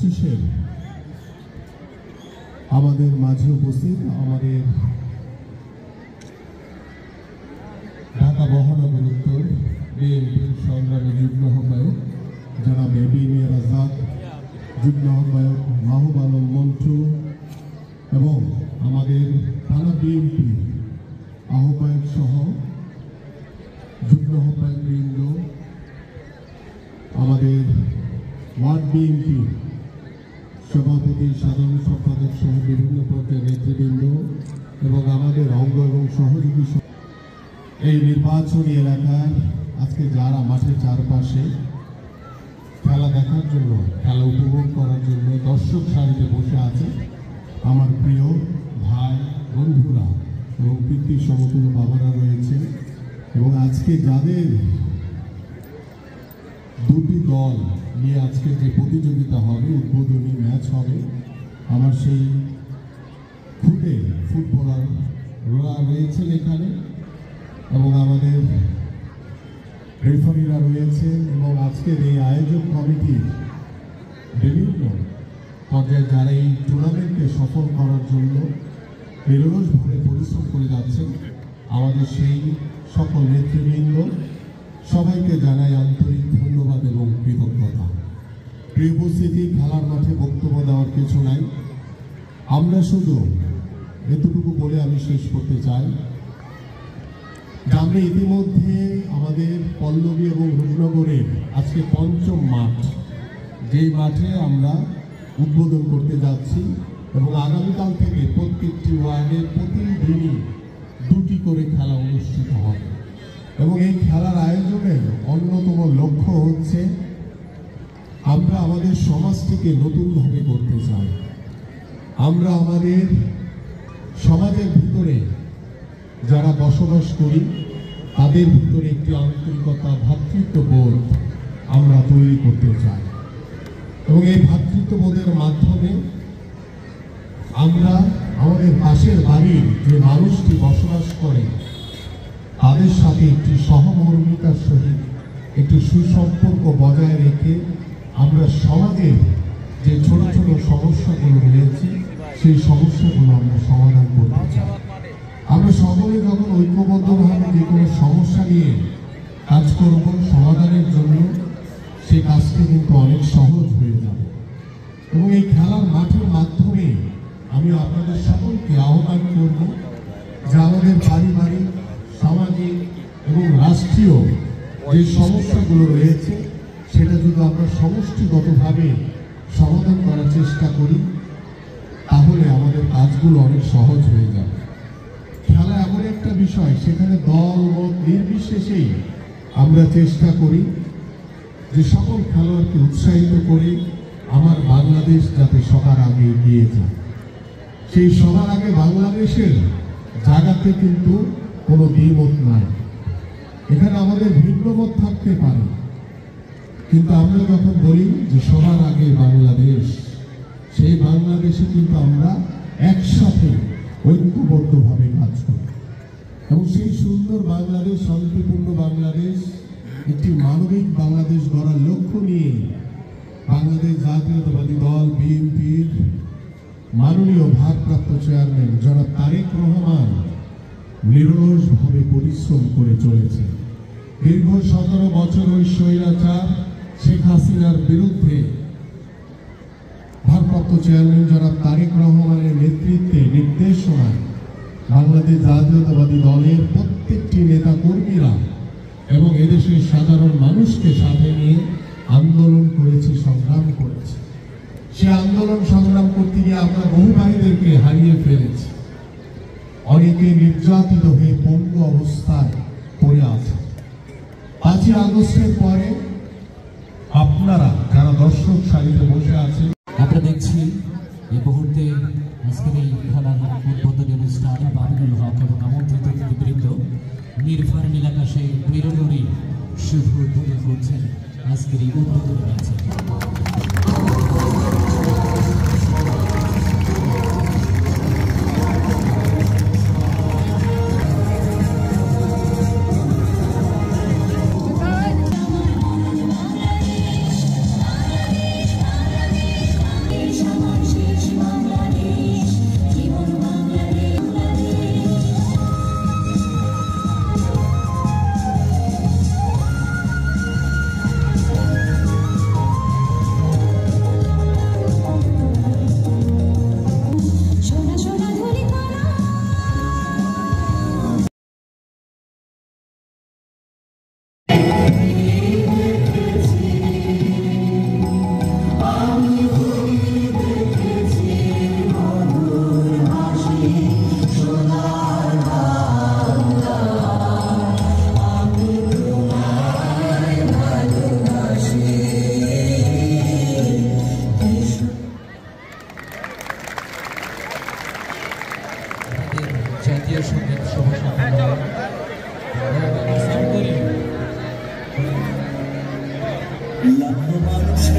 25-এর আমাদের মাঝে উপস্থিত আমাদের ঢাকা মহানগর উত্তর বিএনপির সংগ্রামী যুগ্ম আহ্বায়ক জনাব এবি মিয়া আজাদ, যুগ্ম আহ্বায়ক মাহবুব আলম মন্টু এবং আমাদের থানা বিএনপি আহ্বায়ক সহ যুগ্ম আহ্বায়ক বৃন্দ, আমাদের ওয়ার্ড বিএনপি সভাপতি, সাধারণ সম্পাদক সহ বিভিন্ন পর্যায়ের নেতৃবৃন্দ এবং আমাদের অঙ্গ এবং সহযোগী এই নির্বাচনী এলাকায় আজকে যারা মাঠের চারপাশে খেলা দেখার জন্য, খেলা উপভোগ করার জন্য দর্শক সারিতে বসে আছে, আমার প্রিয় ভাই বন্ধুরা এবং পিতৃ সমতুল্য বাবারা রয়েছে এবং আজকে যাদের দুটি দল নিয়ে আজকে যে প্রতিযোগিতা হবে, উদ্বোধনী ম্যাচ হবে, আমার সেই খুদে ফুটবলাররা রয়েছেন এখানে এবং আমাদের রেফারিরা রয়েছেন এবং আজকের এই আয়োজক কমিটির বিভিন্ন পর্যায়ে যারা এই টুর্নামেন্টকে সফল করার জন্য নিরলসভাবে পরিশ্রম করে যাচ্ছেন, আমাদের সেই সকল নেতৃবৃন্দ সবাইকে জানাই আন্তরিক ধন্যবাদ এবং কৃতজ্ঞতা। প্রিয় উপস্থিতি, খেলার মাঠে বক্তব্য দেওয়ার কিছু নাই, আমরা শুধু এতটুকু বলে আমি শেষ করতে চাই যে আমরা ইতিমধ্যে আমাদের পল্লবী এবং রূপনগরের আজকে পঞ্চম মাঠ, যেই মাঠে আমরা উদ্বোধন করতে যাচ্ছি এবং আগামীকাল থেকে প্রত্যেকটি ওয়ার্ডে প্রতিদিনই দুটি করে খেলা অনুষ্ঠিত হবে এবং এই খেলার আয়োজনের অন্যতম লক্ষ্য হচ্ছে আমরা আমাদের সমাজটিকে নতুনভাবে করতে চাই। আমরা আমাদের সমাজের ভিতরে যারা বসবাস করি তাদের ভিতরে একটি আন্তরিকতা, ভ্রাতৃত্ববোধ আমরা তৈরি করতে চাই এবং এই ভ্রাতৃত্ববোধের মাধ্যমে আমরা আমাদের পাশের বাড়ির যে মানুষটি বসবাস করে তাদের সাথে একটি সহমর্মিতার সহিত একটি সুসম্পর্ক বজায় রেখে আমরা সমাজের যে ছোট ছোট সমস্যাগুলো রয়েছে সেই সমস্যাগুলো আমরা সমাধান করতে চাই। আমরা সকলে যখন ঐক্যবদ্ধভাবে যে কোনো সমস্যা নিয়ে কাজ করব সমাধানের জন্য, সেই কাজটি কিন্তু অনেক সহজ হয়ে যাবে এবং এই খেলার মাঠের মাধ্যমে আমি আপনাদের সকলকে আহ্বান করব যে আমাদের পারিবারিক, সামাজিক এবং রাষ্ট্রীয় যে সমস্যাগুলো রয়েছে সেটা যদি আমরা সমষ্টিগতভাবে সমাধান করার চেষ্টা করি তাহলে আমাদের কাজগুলো অনেক সহজ হয়ে যাবে। খেলা এমন একটা বিষয়, সেখানে দল মত নির্বিশেষেই আমরা চেষ্টা করি যে সকল খেলোয়াড়কে উৎসাহিত করে আমার বাংলাদেশ যাতে সবার আগে এগিয়ে যায়। সেই সবার আগে বাংলাদেশের জায়গাতে কিন্তু কোনো দ্বিমত নাই, এখানে আমাদের ভিন্নমত থাকতে পারে, কিন্তু আমরা যখন বলি যে সবার আগে বাংলাদেশ, সেই বাংলাদেশে কিন্তু আমরা একসাথে ঐক্যবদ্ধভাবে কাজ করি এবং সেই সুন্দর বাংলাদেশ, শান্তিপূর্ণ বাংলাদেশ, একটি মানবিক বাংলাদেশ গড়ার লক্ষ্য নিয়ে বাংলাদেশ জাতীয়তাবাদী দল বিএনপির মাননীয় ভারপ্রাপ্ত চেয়ারম্যান জনাব তারেক রহমান নিরলসভাবে পরিশ্রম করে চলেছে। দীর্ঘ 17 বছর ওই স্বৈরাচার শেখ হাসিনার বিরুদ্ধে ভারপ্রাপ্ত চেয়ারম্যান জনাব তারেক রহমানের নেতৃত্বে, নির্দেশনায় বাংলাদেশ জাতীয়তাবাদী দলের প্রত্যেকটি নেতা কর্মীরা এবং এদেশের সাধারণ মানুষকে সাথে নিয়ে আন্দোলন করেছে, সংগ্রাম করেছে। সে আন্দোলন সংগ্রাম করতে গিয়ে আমরা বহু ভাইদেরকে হারিয়ে ফেলেছি, অনেকে নির্যাতিত হয়ে পঙ্গু অবস্থায় পড়ে আছে। 5ই আগস্টের পরে আপনারা যারা দর্শক সারিতে বসে আছেন, আমরা দেখছি এই মুহূর্তে আজকের এই খেলার উদ্বোধনী অনুষ্ঠানে বাবিনুল হক এবং আমন্ত্রিত অতিথিবৃন্দ নির্ভর নীলাকাশে বেরোনোরই শুভ উদ্বোধন করছেন আজকের এই উদ্বোধনী ম্যাচে।